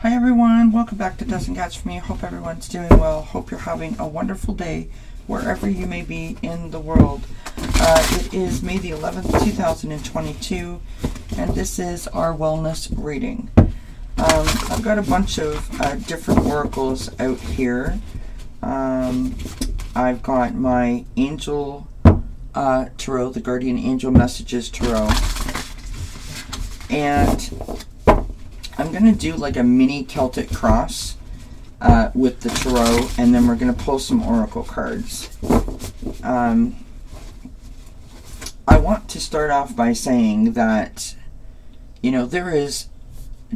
Hi everyone, welcome back to dzncats for me. Hope everyone's doing well. Hope you're having a wonderful day wherever you may be in the world. It is May the 11th, 2022, and this is our wellness reading. I've got a bunch of different oracles out here. I've got my angel tarot, the guardian angel messages tarot, and I'm going to do like a mini Celtic cross with the tarot, and then we're going to pull some oracle cards. I want to start off by saying that, you know, there is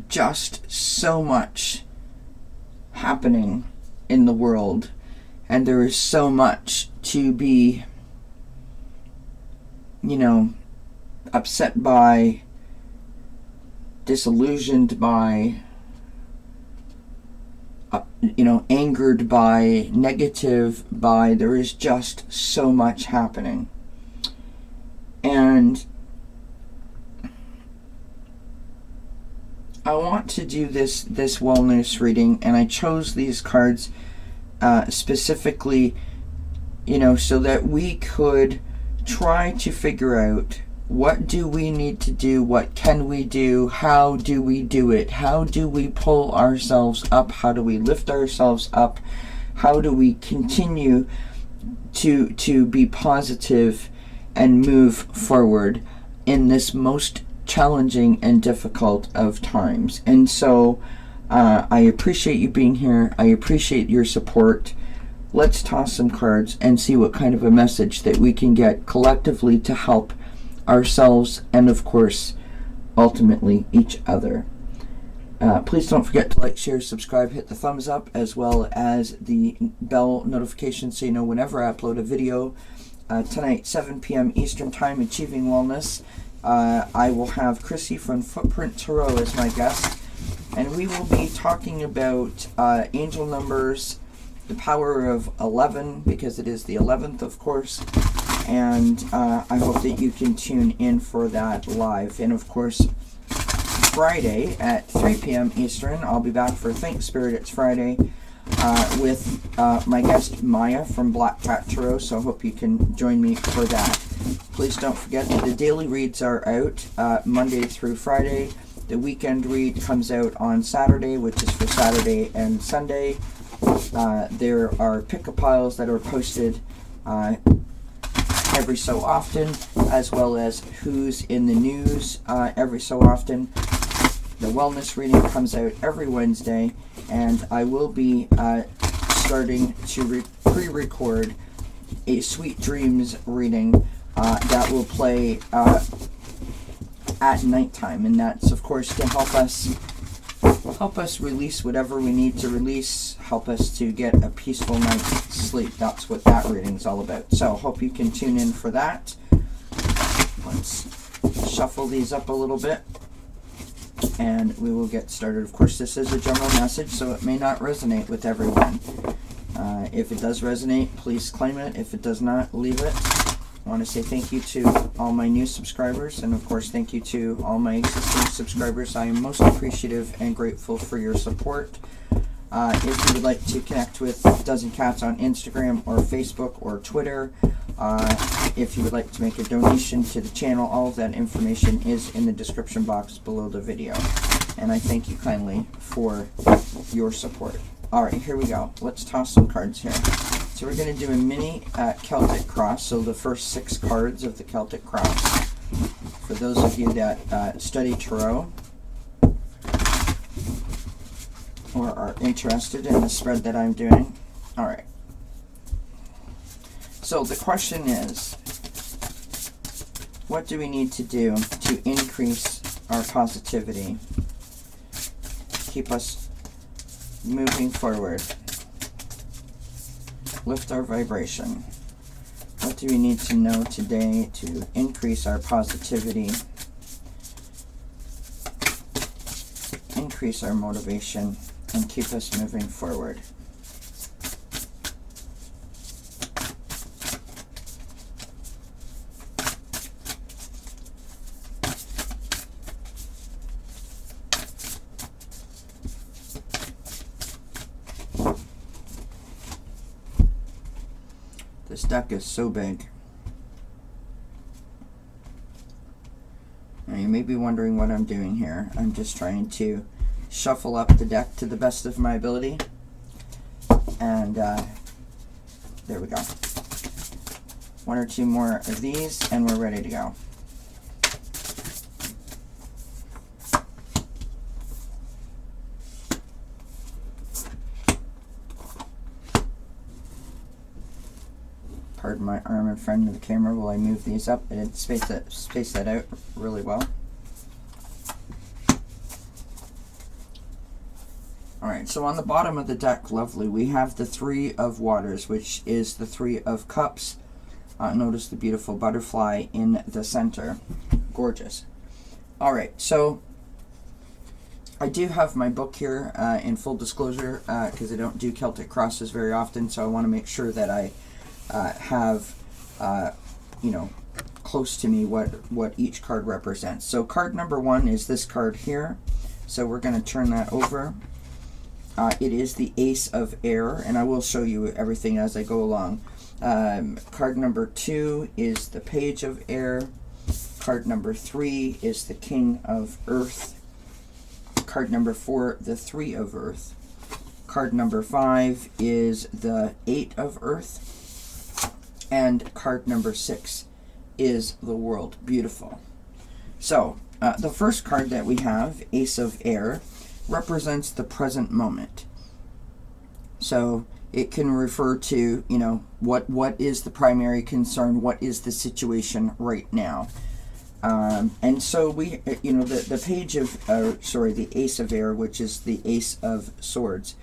just so much happening in the world, and there is so much to be, you know, upset by, disillusioned by, angered by, negative by. There is just so much happening. And I want to do this wellness reading, and I chose these cards specifically, so that we could try to figure out, what do we need to do? What can we do? How do we do it? How do we pull ourselves up? How do we lift ourselves up? How do we continue to be positive and move forward in this most challenging and difficult of times? And so I appreciate you being here. I appreciate your support. Let's toss some cards and see what kind of a message that we can get collectively to help ourselves and, of course, ultimately each other. Please don't forget to like, share, subscribe, hit the thumbs up, as well as the bell notification so you know whenever I upload a video. Tonight, 7 p.m. Eastern Time, Achieving Wellness. I will have Chrissy from Footprint Tarot as my guest, and we will be talking about angel numbers, the power of 11, because it is the 11th, of course. And I hope that you can tune in for that live. And of course, Friday at 3 p.m. Eastern, I'll be back for Thankspirititsfriday with my guest Maya from Black Cat Tarot. So I hope you can join me for that. Please don't forget that the daily reads are out Monday through Friday. The weekend read comes out on Saturday, which is for Saturday and Sunday. There are pick-a-piles that are posted every so often, as well as who's in the news every so often. The wellness reading comes out every Wednesday, and I will be starting to pre-record a Sweet Dreams reading that will play at nighttime, and that's of course to help us release whatever we need to release, help us to get a peaceful night's sleep. That's what that reading is all about. So hope you can tune in for that. Let's shuffle these up a little bit, and we will get started. Of course, this is a general message, so it may not resonate with everyone. If it does resonate, please claim it. If it does not, leave it. I want to say thank you to all my new subscribers, and of course thank you to all my existing subscribers. I am most appreciative and grateful for your support. If you would like to connect with dzncats on Instagram or Facebook or Twitter, if you would like to make a donation to the channel, all of that information is in the description box below the video. And I thank you kindly for your support. Alright, here we go. Let's toss some cards here. So we're going to do a mini Celtic cross, so the first 6 cards of the Celtic cross. For those of you that study tarot or are interested in the spread that I'm doing. Alright. So the question is, what do we need to do to increase our positivity? Keep us moving forward. Lift our vibration. What do we need to know today to increase our positivity, increase our motivation, and keep us moving forward? This deck is so big. Now you may be wondering what I'm doing here. I'm just trying to shuffle up the deck to the best of my ability. And there we go. One or two more of these and we're ready to go. Pardon my arm in front of the camera while I move these up. I didn't space that out really well. Alright, so on the bottom of the deck, lovely, we have the Three of Waters, which is the Three of Cups. Notice the beautiful butterfly in the center. Gorgeous. Alright, so I do have my book here in full disclosure because I don't do Celtic crosses very often, so I want to make sure that I have, you know, close to me what each card represents. So card number 1 is this card here. So we're going to turn that over. It is the Ace of Air, and I will show you everything as I go along. Card number 2 is the Page of Air. Card number 3 is the King of Earth. Card number 4, the Three of Earth. Card number 5 is the Eight of Earth. And card number 6 is the World. Beautiful. So, the first card that we have, Ace of Air, represents the present moment. So it can refer to, you know, what is the primary concern, what is the situation right now. And so we, you know, the page of, the Ace of Air, which is the Ace of Swords,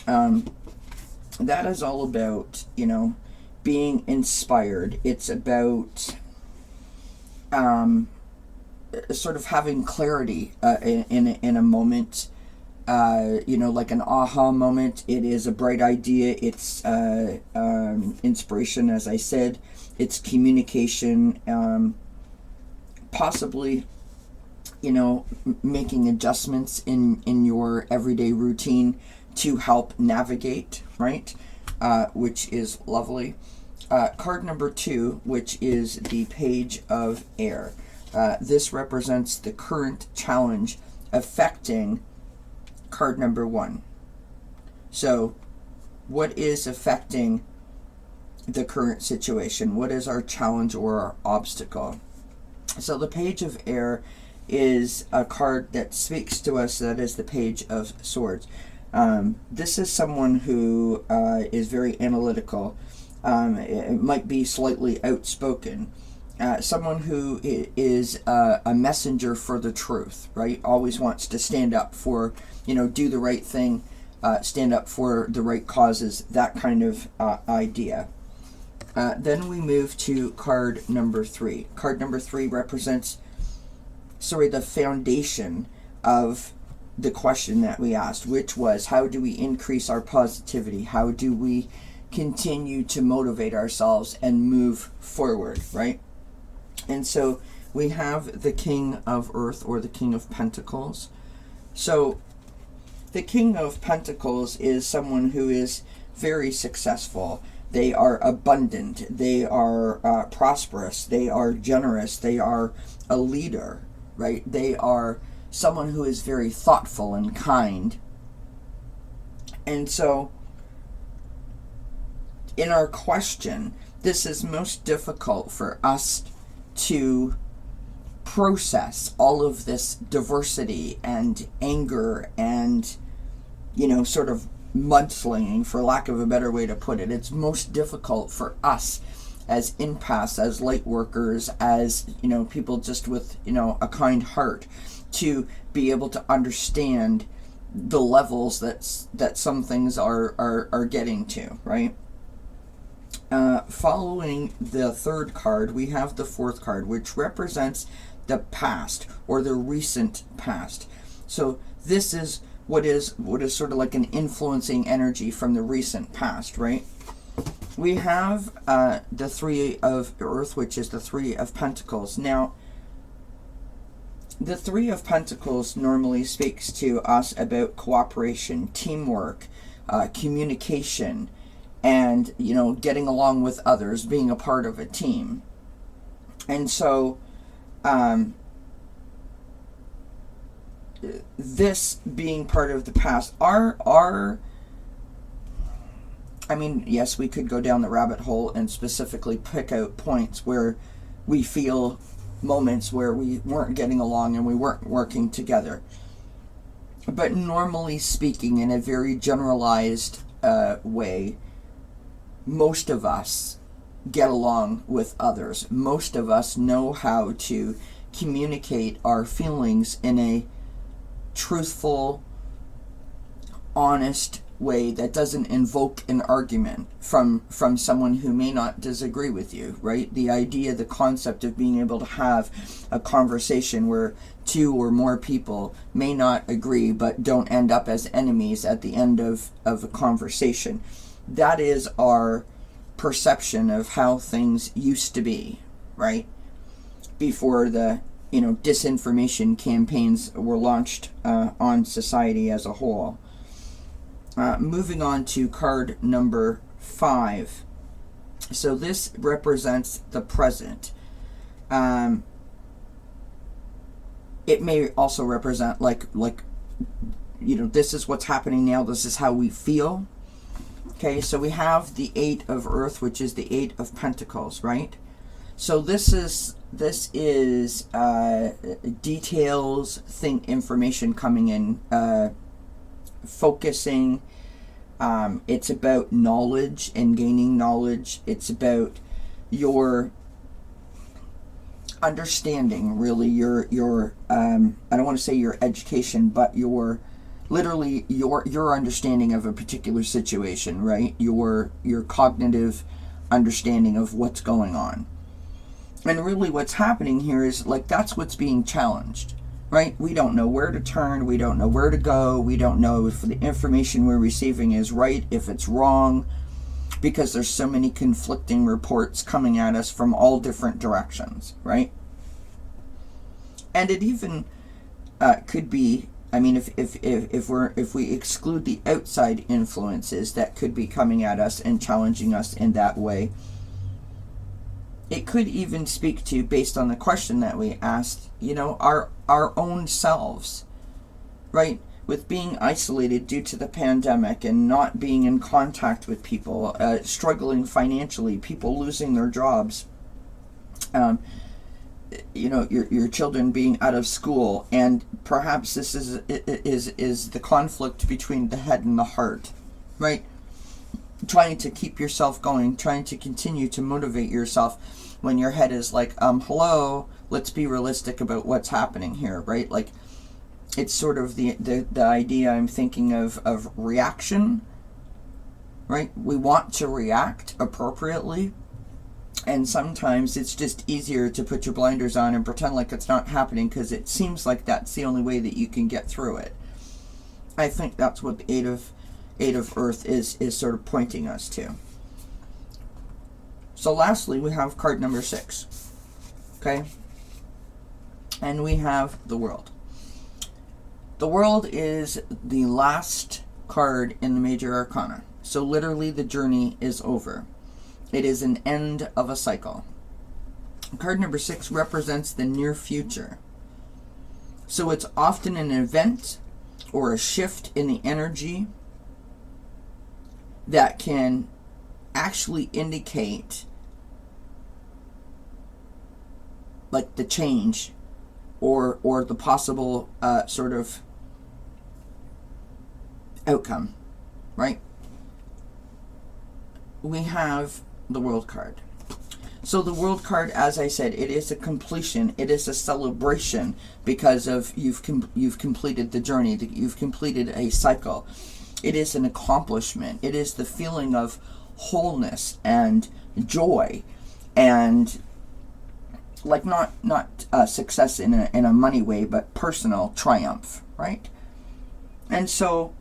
that is all about, you know, being inspired. It's about sort of having clarity in a moment, you know, like an aha moment. It is a bright idea. It's inspiration, as I said. It's communication, possibly, you know, making adjustments in your everyday routine to help navigate, right? Which is lovely. Card number 2, which is the Page of Air. This represents the current challenge affecting card number 1. So, what is affecting the current situation? What is our challenge or our obstacle? So, the Page of Air is a card that speaks to us. That is the Page of Swords. This is someone who is very analytical. It might be slightly outspoken. Someone who is a messenger for the truth, right? Always wants to stand up for, you know, do the right thing, stand up for the right causes, that kind of idea. Then we move to card number 3. Card number 3 represents, the foundation of the question that we asked, which was, how do we increase our positivity? How do we continue to motivate ourselves and move forward, right? And so we have the King of Earth, or the King of Pentacles. So the King of Pentacles is someone who is very successful. They are abundant. They are prosperous. They are generous. They are a leader, right? They are someone who is very thoughtful and kind. And so in our question, this is most difficult for us to process all of this diversity and anger and, you know, sort of mudslinging, for lack of a better way to put it. It's most difficult for us as empaths, as light workers, as, you know, people just with, you know, a kind heart, to be able to understand the levels that some things are getting to, right? Following the third card, we have the fourth card, which represents the past, or the recent past. So this is what is sort of like an influencing energy from the recent past, right? We have the Three of Earth, which is the Three of Pentacles. Now, the Three of Pentacles normally speaks to us about cooperation, teamwork, communication, and, getting along with others, being a part of a team. And so, this being part of the past, yes, we could go down the rabbit hole and specifically pick out points where we feel moments where we weren't getting along and we weren't working together. But normally speaking, in a very generalized way, most of us get along with others. Most of us know how to communicate our feelings in a truthful, honest way that doesn't invoke an argument from someone who may not disagree with you, right? The idea, the concept of being able to have a conversation where two or more people may not agree but don't end up as enemies at the end of a conversation. That is our perception of how things used to be, right? Before the disinformation campaigns were launched on society as a whole. Moving on to card number 5. So this represents the present. It may also represent this is what's happening now. This is how we feel. Okay, so we have the 8 of Earth, which is the 8 of Pentacles, right? So this is details, information coming in, focusing. It's about knowledge and gaining knowledge. It's about your understanding, really, your I don't want to say your education, but your understanding of a particular situation, right? Your cognitive understanding of what's going on. And really what's happening here is that's what's being challenged, right? We don't know where to turn. We don't know where to go. We don't know if the information we're receiving is right, if it's wrong, because there's so many conflicting reports coming at us from all different directions, right? And it even could be, if we exclude the outside influences that could be coming at us and challenging us in that way, it could even speak to, based on the question that we asked, our own selves, right? With being isolated due to the pandemic and not being in contact with people, struggling financially, people losing their jobs, your children being out of school, and perhaps this is the conflict between the head and the heart, right? Trying to keep yourself going, trying to continue to motivate yourself when your head is hello, let's be realistic about what's happening here, right? It's sort of the idea I'm thinking of reaction, right? We want to react appropriately, and sometimes it's just easier to put your blinders on and pretend like it's not happening because it seems like that's the only way that you can get through it. I think that's what the Eight of Earth is sort of pointing us to. So lastly, we have card number 6. Okay? And we have the World. The World is the last card in the major arcana. So literally the journey is over. It is an end of a cycle. Card number 6 represents the near future. So it's often an event or a shift in the energy that can actually indicate the change or the possible sort of outcome, right? We have the World card. So the World card, as I said, it is a completion. It is a celebration because of you've completed the journey, that you've completed a cycle. It is an accomplishment. It is the feeling of wholeness and joy, and not success in a money way, but personal triumph, right? And so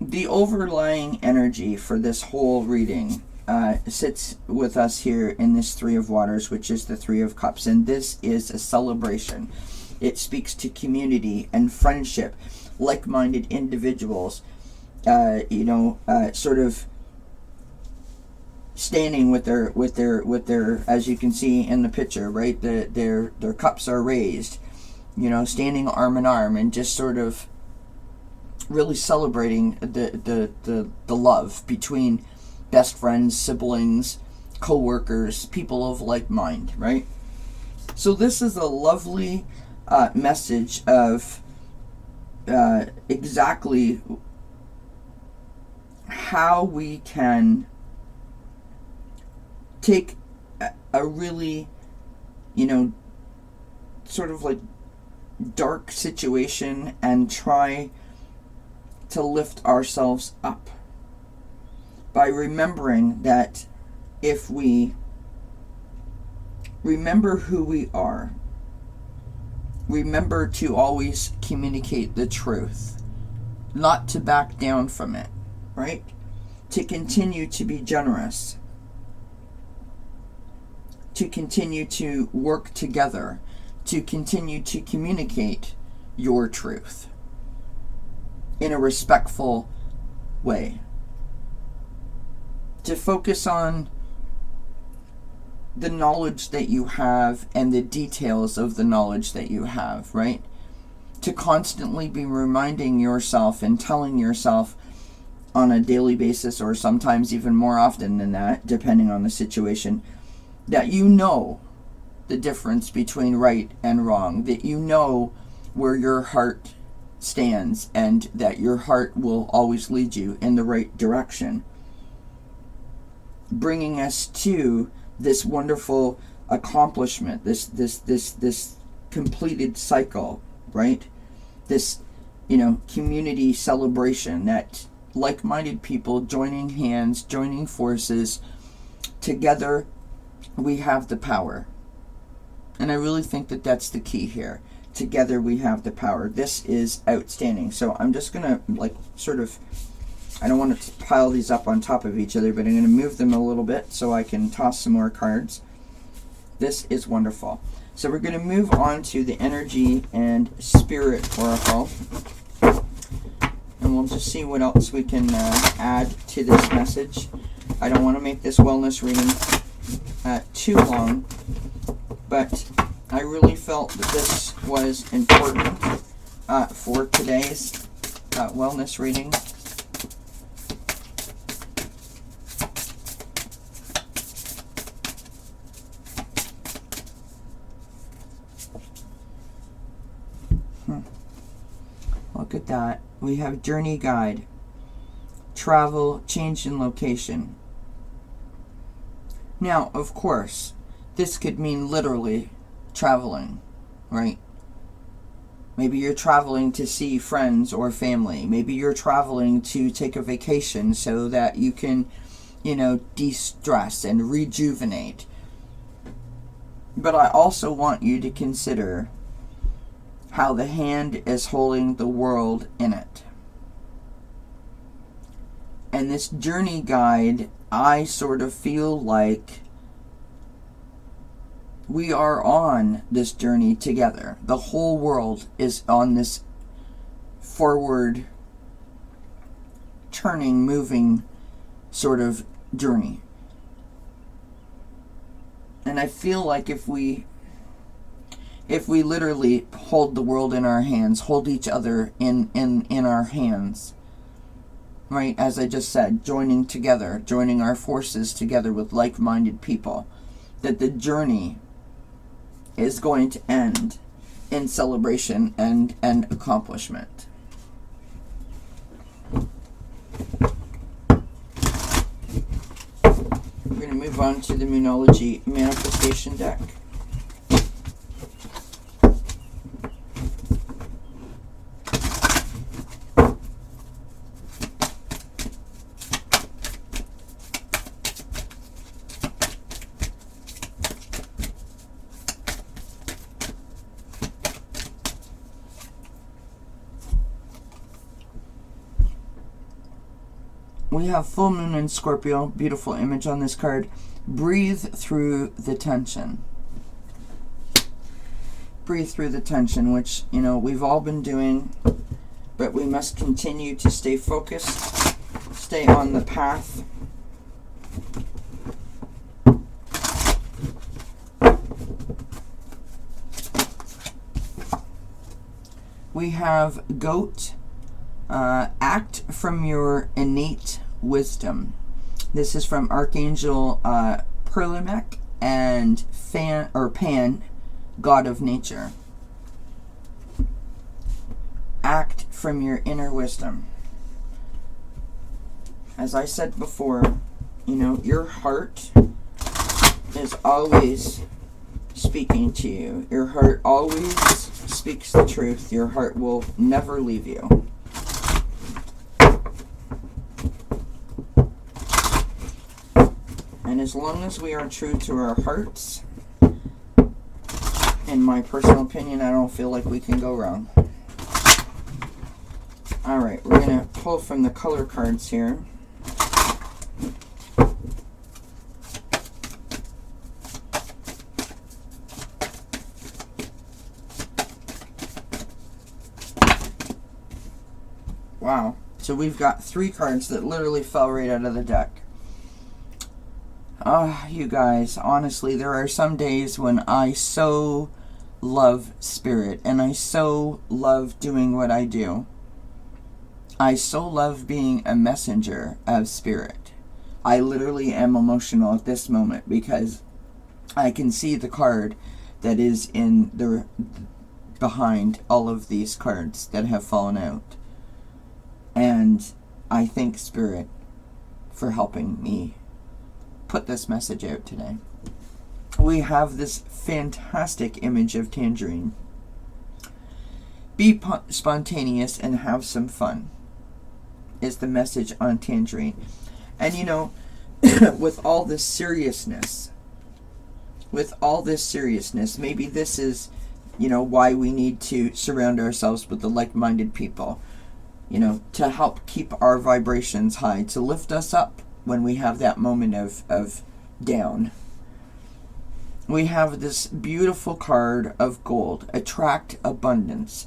the overlying energy for this whole reading sits with us here in this Three of Waters, which is the Three of Cups, and this is a celebration. It speaks to community and friendship, like-minded individuals, sort of standing with their, as you can see in the picture, right? Their cups are raised, standing arm in arm, and just sort of really celebrating the love between best friends, siblings, co-workers, people of like mind, right? So this is a lovely message of exactly how we can take a really, sort of like dark situation and try to lift ourselves up by remembering that if we remember who we are, remember to always communicate the truth, not to back down from it, right? To continue to be generous, to continue to work together, to continue to communicate your truth in a respectful way, to focus on the knowledge that you have and the details of the knowledge that you have, right? To constantly be reminding yourself and telling yourself on a daily basis, or sometimes even more often than that, depending on the situation, that you know the difference between right and wrong, that you know where your heart stands, and that your heart will always lead you in the right direction, bringing us to this wonderful accomplishment, this completed cycle, right? This, community celebration, that like-minded people joining hands, joining forces, together we have the power. And I really think that that's the key here. Together we have the power. This is outstanding. So I'm just going to I don't want to pile these up on top of each other, but I'm going to move them a little bit so I can toss some more cards. This is wonderful. So we're going to move on to the energy and spirit oracle. And we'll just see what else we can add to this message. I don't want to make this wellness reading too long, but I really felt that this was important for today's wellness reading. Look at that. We have journey guide, travel, change in location. Now, of course, this could mean literally traveling, right? Maybe you're traveling to see friends or family. Maybe you're traveling to take a vacation so that you can, de-stress and rejuvenate. But I also want you to consider how the hand is holding the world in it. And this journey guide, I sort of feel like we are on this journey together. The whole world is on this forward, turning, moving sort of journey. And I feel like if we literally hold the world in our hands, hold each other in our hands, right, as I just said, joining together, joining our forces together with like-minded people, that the journey is going to end in celebration and accomplishment. We're going to move on to the Moonology Manifestation deck. We have full moon in Scorpio. Beautiful image on this card. Breathe through the tension. Breathe through the tension, which, we've all been doing. but we must continue to stay focused, stay on the path. We have goat, act from your innate wisdom. This is from Archangel Perlimek and Pan, God of Nature. Act from your inner wisdom. As I said before, your heart is always speaking to you. Your heart always speaks the truth. Your heart will never leave you. And as long as we are true to our hearts, in my personal opinion, I don't feel like we can go wrong. Alright, we're going to pull from the color cards here. Wow. So we've got 3 cards that literally fell right out of the deck. You guys, honestly, there are some days when I so love spirit, and I so love doing what I do. I so love being a messenger of spirit. I literally am emotional at this moment because I can see the card that is in the behind all of these cards that have fallen out. And I thank Spirit for helping me put this message out today. We have this fantastic image of Tangerine. Be spontaneous and have some fun is the message on Tangerine. And with all this seriousness, maybe this is, why we need to surround ourselves with the like-minded people. To help keep our vibrations high, to lift us up when we have that moment of down. We have this beautiful card of gold, attract abundance.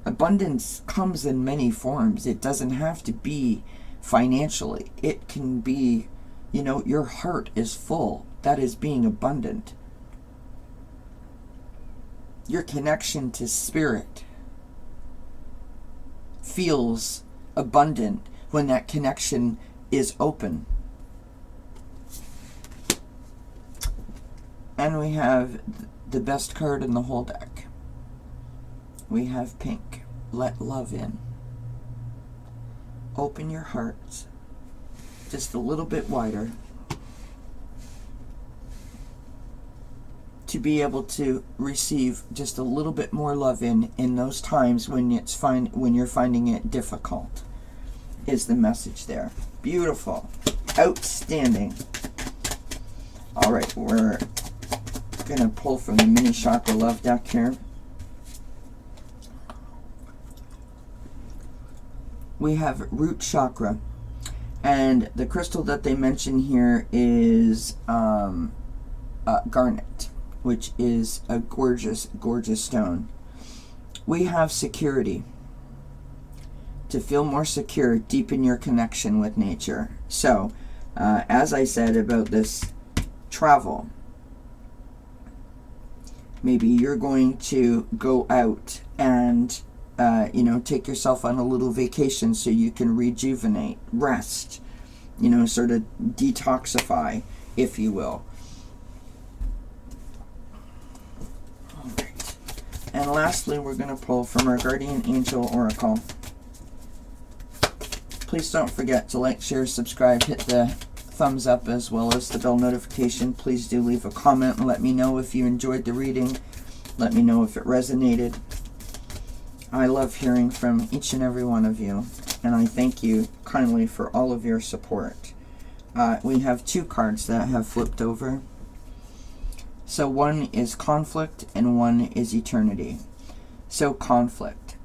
Abundance comes in many forms. It doesn't have to be financially. It can be, your heart is full. That is being abundant. Your connection to spirit feels abundant when that connection is open. And we have the best card in the whole deck. We have pink. Let love in. Open your hearts just a little bit wider to be able to receive just a little bit more love in those times when you're finding it difficult, is the message there. Beautiful. Outstanding. All right, we're going to pull from the mini chakra love deck here. We have root chakra, and the crystal that they mention here is garnet, which is a gorgeous, gorgeous stone. We have security. To feel more secure, deepen your connection with nature. So, as I said about this travel, maybe you're going to go out and, take yourself on a little vacation so you can rejuvenate, rest, sort of detoxify, if you will. And lastly, we're going to pull from our Guardian Angel Oracle. Please don't forget to like, share, subscribe, hit the thumbs up as well as the bell notification. Please do leave a comment and let me know if you enjoyed the reading. Let me know if it resonated. I love hearing from each and every one of you, and I thank you kindly for all of your support. We have 2 cards that have flipped over. So one is conflict and one is eternity. So conflict.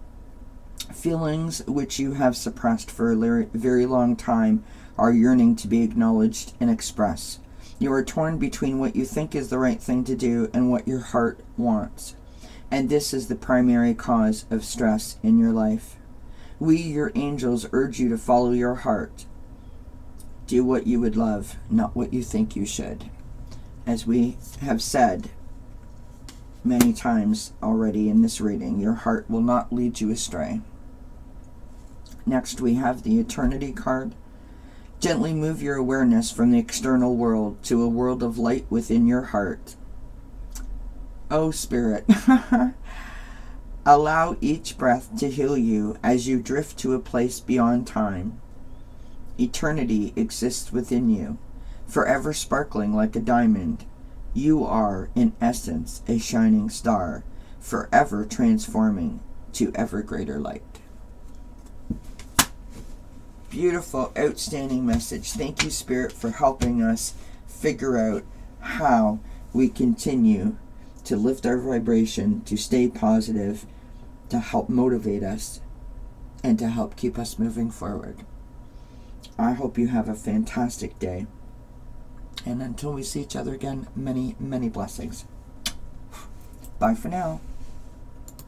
Feelings which you have suppressed for a very long time are yearning to be acknowledged and expressed. You are torn between what you think is the right thing to do and what your heart wants. And this is the primary cause of stress in your life. We, your angels, urge you to follow your heart. Do what you would love, not what you think you should. As we have said many times already in this reading, your heart will not lead you astray. Next, we have the Eternity card. Gently move your awareness from the external world to a world of light within your heart. Oh, Spirit, allow each breath to heal you as you drift to a place beyond time. Eternity exists within you, forever sparkling like a diamond. You are, in essence, a shining star, forever transforming to ever greater light. Beautiful, outstanding message. Thank you, Spirit, for helping us figure out how we continue to lift our vibration, to stay positive, to help motivate us, and to help keep us moving forward. I hope you have a fantastic day. And until we see each other again, many, many blessings. Bye for now.